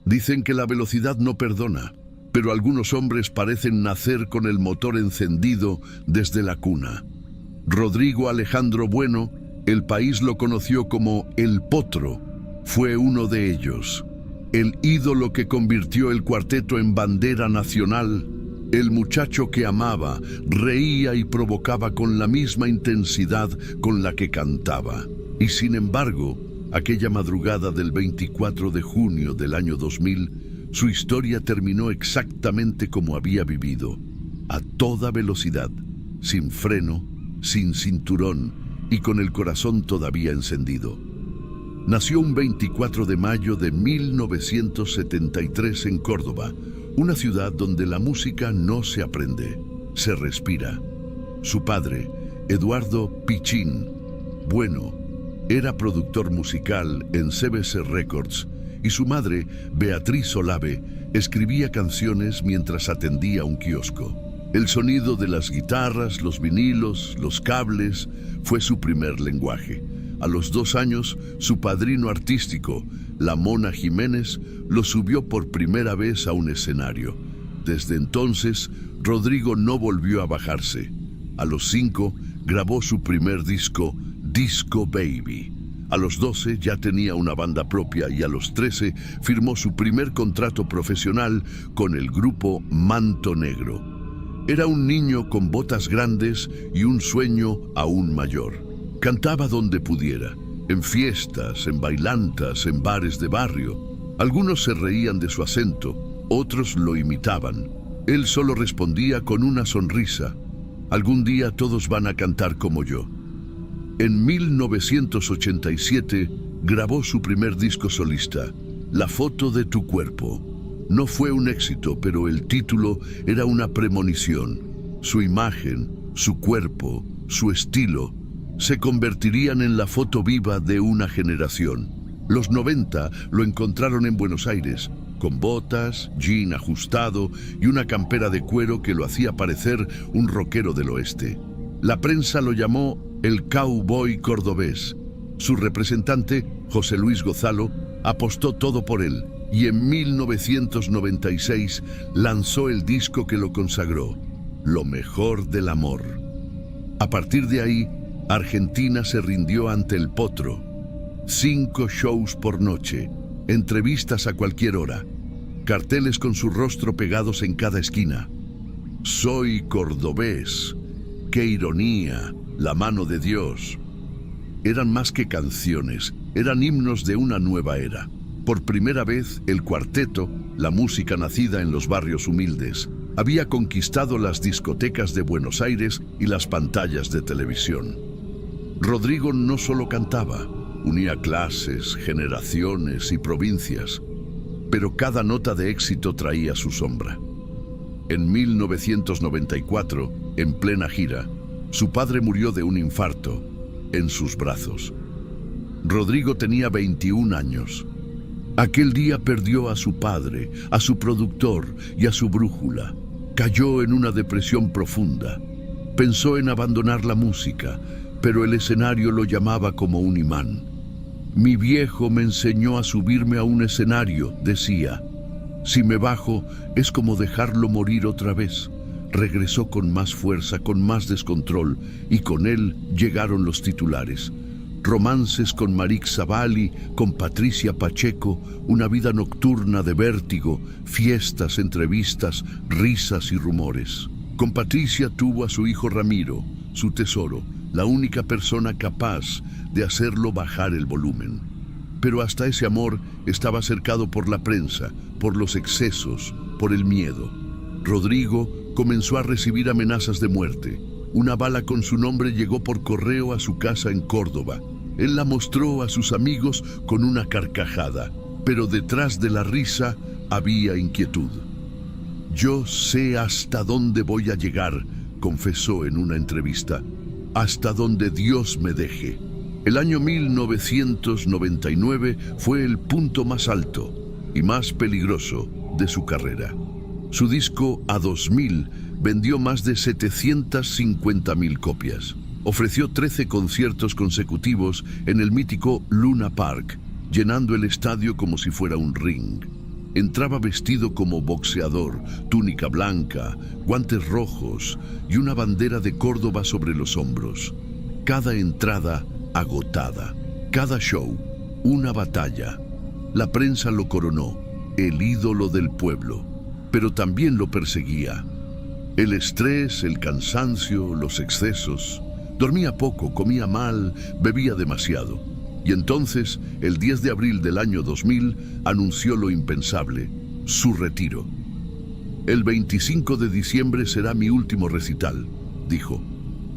Dicen que la velocidad no perdona, pero algunos hombres parecen nacer con el motor encendido desde la cuna. Rodrigo Alejandro Bueno, el país lo conoció como El Potro, fue uno de ellos. El ídolo que convirtió el cuarteto en bandera nacional, el muchacho que amaba, reía y provocaba con la misma intensidad con la que cantaba. Y sin embargo, aquella madrugada del 24 de junio del año 2000, su historia terminó exactamente como había vivido, a toda velocidad, sin freno, sin cinturón y con el corazón todavía encendido. Nació un 24 de mayo de 1973 en Córdoba, una ciudad donde la música no se aprende, se respira. Su padre, Eduardo Pichín Bueno, era productor musical en CBS Records y su madre, Beatriz Olave, escribía canciones mientras atendía un kiosco. El sonido de las guitarras, los vinilos, los cables, fue su primer lenguaje. A los 2 años, su padrino artístico, La Mona Jiménez, lo subió por primera vez a un escenario. Desde entonces, Rodrigo no volvió a bajarse. A los 5, grabó su primer disco, Disco Baby. A los 12 ya tenía una banda propia y a los 13 firmó su primer contrato profesional con el grupo Manto Negro. Era un niño con botas grandes y un sueño aún mayor. Cantaba donde pudiera, en fiestas, en bailantas, en bares de barrio. Algunos se reían de su acento, otros lo imitaban. Él solo respondía con una sonrisa: algún día todos van a cantar como yo. En 1987 grabó su primer disco solista, La foto de tu cuerpo. No fue un éxito, pero el título era una premonición. Su imagen, su cuerpo, su estilo se convertirían en la foto viva de una generación. Los 90 lo encontraron en Buenos Aires, con botas, jean ajustado y una campera de cuero que lo hacía parecer un rockero del oeste. La prensa lo llamó el cowboy cordobés. Su representante, José Luis Gozalo, apostó todo por él y en 1996 lanzó el disco que lo consagró, Lo mejor del amor. A partir de ahí, Argentina se rindió ante El Potro. 5 shows por noche, entrevistas a cualquier hora, carteles con su rostro pegados en cada esquina. Soy cordobés, qué ironía, la mano de Dios. Eran más que canciones, eran himnos de una nueva era. Por primera vez, el cuarteto, la música nacida en los barrios humildes, había conquistado las discotecas de Buenos Aires y las pantallas de televisión. Rodrigo no solo cantaba, unía clases, generaciones y provincias, pero cada nota de éxito traía su sombra. En 1994, en plena gira, su padre murió de un infarto en sus brazos. Rodrigo tenía 21 años. Aquel día perdió a su padre, a su productor y a su brújula. Cayó en una depresión profunda. Pensó en abandonar la música, pero el escenario lo llamaba como un imán. Mi viejo me enseñó a subirme a un escenario, decía. Si me bajo, es como dejarlo morir otra vez. Regresó con más fuerza, con más descontrol, y con él llegaron los titulares. Romances con Marix Zavalli, con Patricia Pacheco, una vida nocturna de vértigo, fiestas, entrevistas, risas y rumores. Con Patricia tuvo a su hijo Ramiro, su tesoro, la única persona capaz de hacerlo bajar el volumen. Pero hasta ese amor estaba cercado por la prensa, por los excesos, por el miedo. Rodrigo comenzó a recibir amenazas de muerte. Una bala con su nombre llegó por correo a su casa en Córdoba. Él la mostró a sus amigos con una carcajada, pero detrás de la risa había inquietud. Yo sé hasta dónde voy a llegar, confesó en una entrevista, hasta donde Dios me deje. El año 1999 fue el punto más alto y más peligroso de su carrera. Su disco A2000 vendió más de 750.000 copias. Ofreció 13 conciertos consecutivos en el mítico Luna Park, llenando el estadio como si fuera un ring. Entraba vestido como boxeador, túnica blanca, guantes rojos y una bandera de Córdoba sobre los hombros. Cada entrada agotada, cada show una batalla. La prensa lo coronó, el ídolo del pueblo, pero también lo perseguía. El estrés, el cansancio, los excesos. Dormía poco, comía mal, bebía demasiado. Y entonces, el 10 de abril del año 2000, anunció lo impensable, su retiro. El 25 de diciembre será mi último recital, dijo,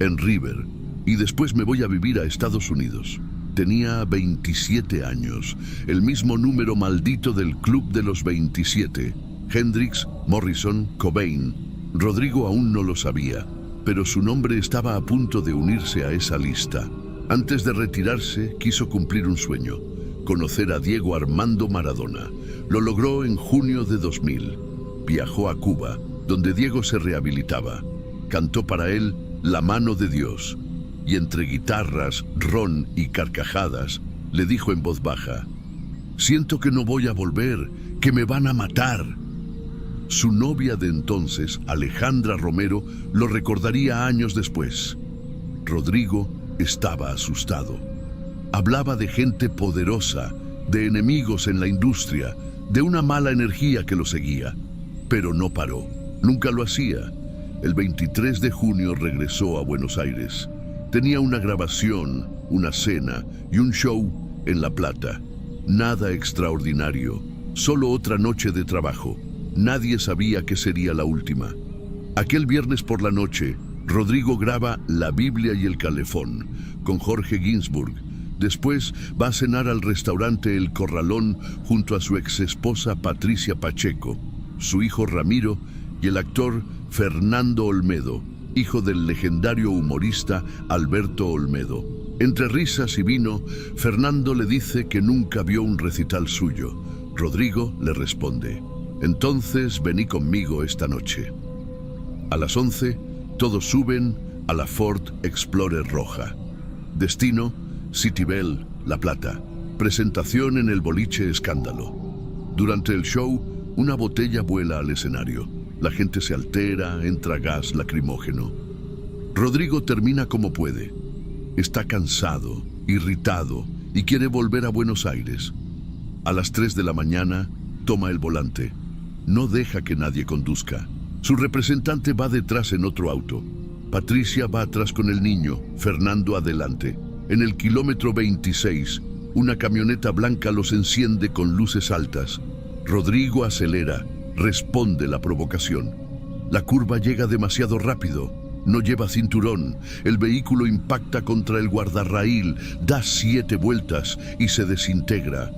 en River, y después me voy a vivir a Estados Unidos. Tenía 27 años, el mismo número maldito del Club de los 27. Hendrix, Morrison, Cobain. Rodrigo aún no lo sabía, pero su nombre estaba a punto de unirse a esa lista. Antes de retirarse, quiso cumplir un sueño, conocer a Diego Armando Maradona. Lo logró en junio de 2000. Viajó a Cuba, donde Diego se rehabilitaba. Cantó para él La mano de Dios, y entre guitarras, ron y carcajadas, le dijo en voz baja, «Siento que no voy a volver, que me van a matar». Su novia de entonces, Alejandra Romero, lo recordaría años después. Rodrigo estaba asustado. Hablaba de gente poderosa, de enemigos en la industria, de una mala energía que lo seguía. Pero no paró, nunca lo hacía. El 23 de junio regresó a Buenos Aires. Tenía una grabación, una cena y un show en La Plata. Nada extraordinario, solo otra noche de trabajo. Nadie sabía que sería la última. Aquel viernes por la noche, Rodrigo graba La Biblia y el Calefón con Jorge Ginsburg. Después va a cenar al restaurante El Corralón junto a su exesposa Patricia Pacheco, su hijo Ramiro y el actor Fernando Olmedo, hijo del legendario humorista Alberto Olmedo. Entre risas y vino, Fernando le dice que nunca vio un recital suyo. Rodrigo le responde, «Entonces vení conmigo esta noche». A las 11, todos suben a la Ford Explorer roja. Destino, City Bell, La Plata. Presentación en el boliche Escándalo. Durante el show, una botella vuela al escenario. La gente se altera, entra gas lacrimógeno. Rodrigo termina como puede. Está cansado, irritado y quiere volver a Buenos Aires. A las 3 de la mañana, toma el volante. No deja que nadie conduzca. Su representante va detrás en otro auto. Patricia va atrás con el niño, Fernando adelante. En el kilómetro 26, una camioneta blanca los enciende con luces altas. Rodrigo acelera, responde la provocación. La curva llega demasiado rápido, no lleva cinturón, el vehículo impacta contra el guardarraíl, da 7 vueltas y se desintegra.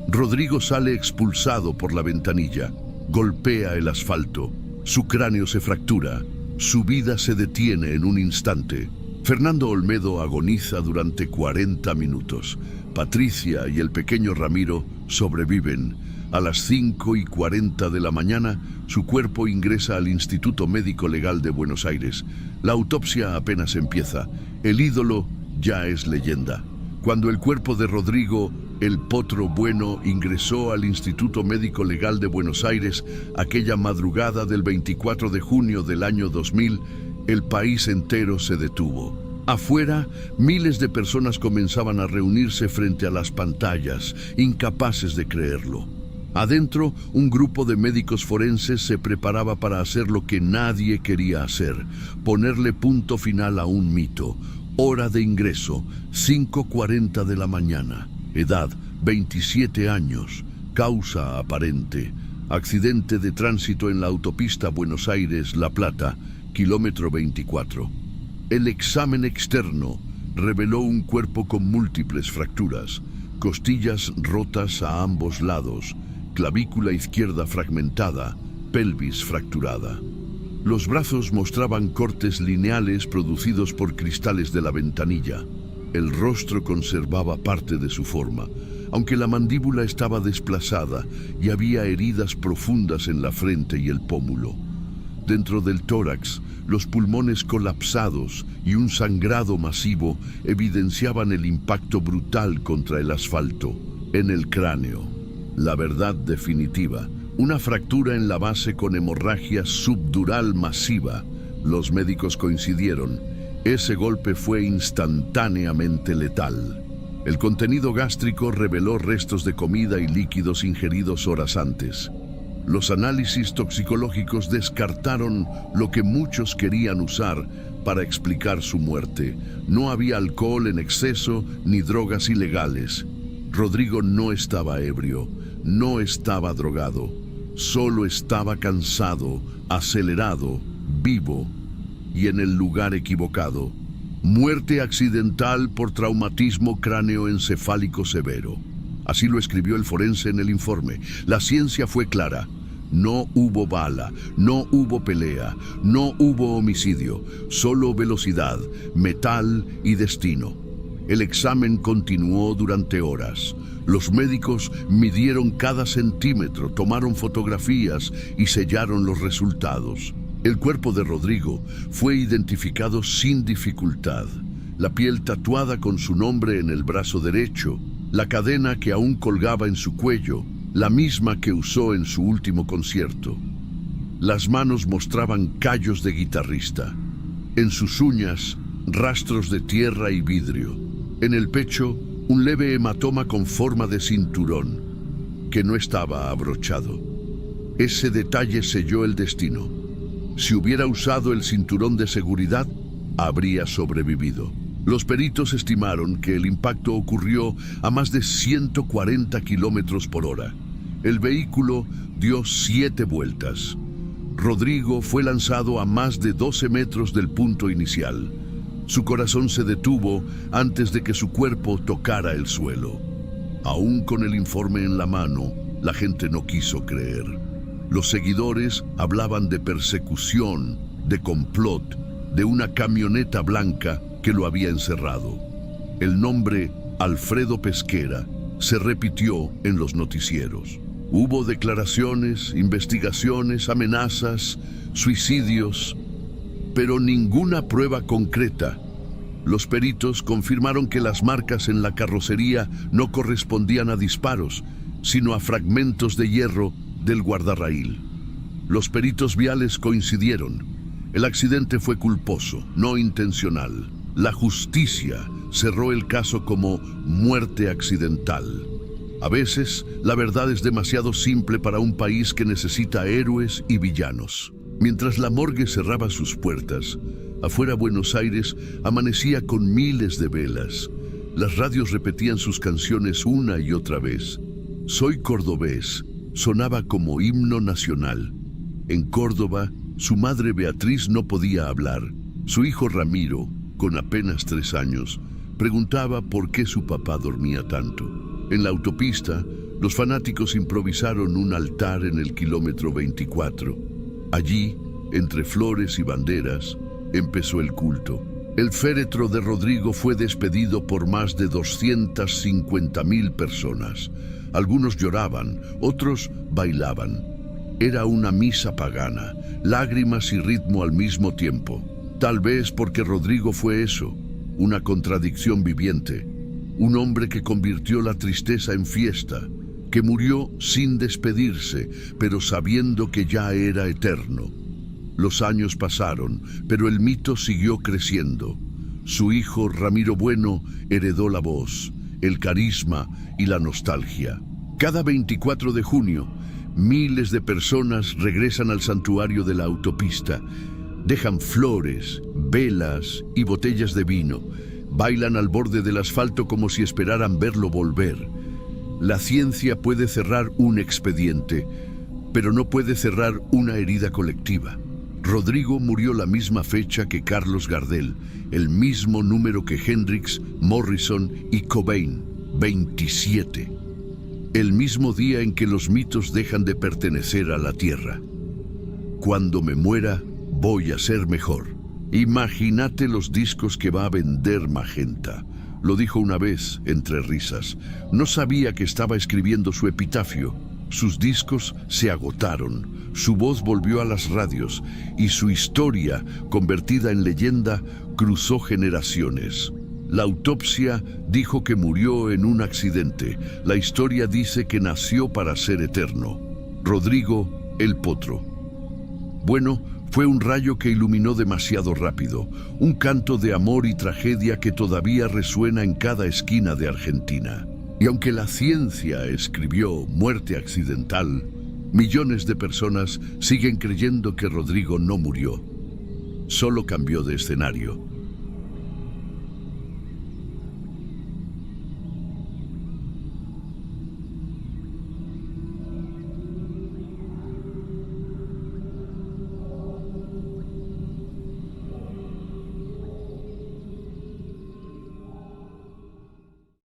Rodrigo sale expulsado por la ventanilla, golpea el asfalto. Su cráneo se fractura, su vida se detiene en un instante. Fernando Olmedo agoniza durante 40 minutos. Patricia y el pequeño Ramiro sobreviven. A las 5:40 de la mañana, su cuerpo ingresa al Instituto Médico Legal de Buenos Aires. La autopsia apenas empieza. El ídolo ya es leyenda. Cuando el cuerpo de Rodrigo El Potro Bueno ingresó al Instituto Médico Legal de Buenos Aires aquella madrugada del 24 de junio del año 2000, el país entero se detuvo. Afuera, miles de personas comenzaban a reunirse frente a las pantallas, incapaces de creerlo. Adentro, un grupo de médicos forenses se preparaba para hacer lo que nadie quería hacer, ponerle punto final a un mito. Hora de ingreso, 5:40 de la mañana. Edad, 27 años. Causa aparente, accidente de tránsito en la autopista Buenos Aires-La Plata, kilómetro 24. El examen externo reveló un cuerpo con múltiples fracturas, costillas rotas a ambos lados, clavícula izquierda fragmentada, pelvis fracturada. Los brazos mostraban cortes lineales producidos por cristales de la ventanilla. El rostro conservaba parte de su forma, aunque la mandíbula estaba desplazada y había heridas profundas en la frente y el pómulo. Dentro del tórax, los pulmones colapsados y un sangrado masivo evidenciaban el impacto brutal contra el asfalto. En el cráneo, la verdad definitiva, una fractura en la base con hemorragia subdural masiva. Los médicos coincidieron. Ese golpe fue instantáneamente letal. El contenido gástrico reveló restos de comida y líquidos ingeridos horas antes. Los análisis toxicológicos descartaron lo que muchos querían usar para explicar su muerte. No había alcohol en exceso ni drogas ilegales. Rodrigo no estaba ebrio, no estaba drogado, solo estaba cansado, acelerado, vivo y en el lugar equivocado. Muerte accidental por traumatismo cráneoencefálico severo. Así lo escribió el forense en el informe. La ciencia fue clara. No hubo bala, no hubo pelea, no hubo homicidio, solo velocidad, metal y destino. El examen continuó durante horas. Los médicos midieron cada centímetro, tomaron fotografías y sellaron los resultados. El cuerpo de Rodrigo fue identificado sin dificultad. La piel tatuada con su nombre en el brazo derecho, la cadena que aún colgaba en su cuello, la misma que usó en su último concierto. Las manos mostraban callos de guitarrista. En sus uñas, rastros de tierra y vidrio. En el pecho, un leve hematoma con forma de cinturón, que no estaba abrochado. Ese detalle selló el destino. Si hubiera usado el cinturón de seguridad, habría sobrevivido. Los peritos estimaron que el impacto ocurrió a más de 140 kilómetros por hora. El vehículo dio 7 vueltas. Rodrigo fue lanzado a más de 12 metros del punto inicial. Su corazón se detuvo antes de que su cuerpo tocara el suelo. Aún con el informe en la mano, la gente no quiso creer. Los seguidores hablaban de persecución, de complot, de una camioneta blanca que lo había encerrado. El nombre Alfredo Pesquera se repitió en los noticieros. Hubo declaraciones, investigaciones, amenazas, suicidios, pero ninguna prueba concreta. Los peritos confirmaron que las marcas en la carrocería no correspondían a disparos, sino a fragmentos de hierro del guardarraíl. Los peritos viales coincidieron. El accidente fue culposo, no intencional. La justicia cerró el caso como muerte accidental. A veces, la verdad es demasiado simple para un país que necesita héroes y villanos. Mientras la morgue cerraba sus puertas, afuera Buenos Aires amanecía con miles de velas. Las radios repetían sus canciones una y otra vez. Soy cordobés sonaba como himno nacional. En Córdoba, su madre Beatriz no podía hablar. Su hijo Ramiro, con apenas 3 años, preguntaba por qué su papá dormía tanto. En la autopista, los fanáticos improvisaron un altar en el kilómetro 24. Allí, entre flores y banderas, empezó el culto. El féretro de Rodrigo fue despedido por más de 250.000 personas. Algunos lloraban, otros bailaban. Era una misa pagana, lágrimas y ritmo al mismo tiempo. Tal vez porque Rodrigo fue eso, una contradicción viviente. Un hombre que convirtió la tristeza en fiesta, que murió sin despedirse, pero sabiendo que ya era eterno. Los años pasaron, pero el mito siguió creciendo. Su hijo Ramiro Bueno heredó la voz, el carisma y la nostalgia. Cada 24 de junio, miles de personas regresan al santuario de la autopista. Dejan flores, velas y botellas de vino. Bailan al borde del asfalto como si esperaran verlo volver. La ciencia puede cerrar un expediente, pero no puede cerrar una herida colectiva. Rodrigo murió la misma fecha que Carlos Gardel, el mismo número que Hendrix, Morrison y Cobain, 27. El mismo día en que los mitos dejan de pertenecer a la tierra. Cuando me muera, voy a ser mejor. Imagínate los discos que va a vender Magenta. Lo dijo una vez, entre risas. No sabía que estaba escribiendo su epitafio. Sus discos se agotaron, su voz volvió a las radios y su historia, convertida en leyenda, cruzó generaciones. La autopsia dijo que murió en un accidente. La historia dice que nació para ser eterno. Rodrigo el Potro. Bueno, fue un rayo que iluminó demasiado rápido, un canto de amor y tragedia que todavía resuena en cada esquina de Argentina. Y aunque la ciencia escribió muerte accidental, millones de personas siguen creyendo que Rodrigo no murió. Solo cambió de escenario.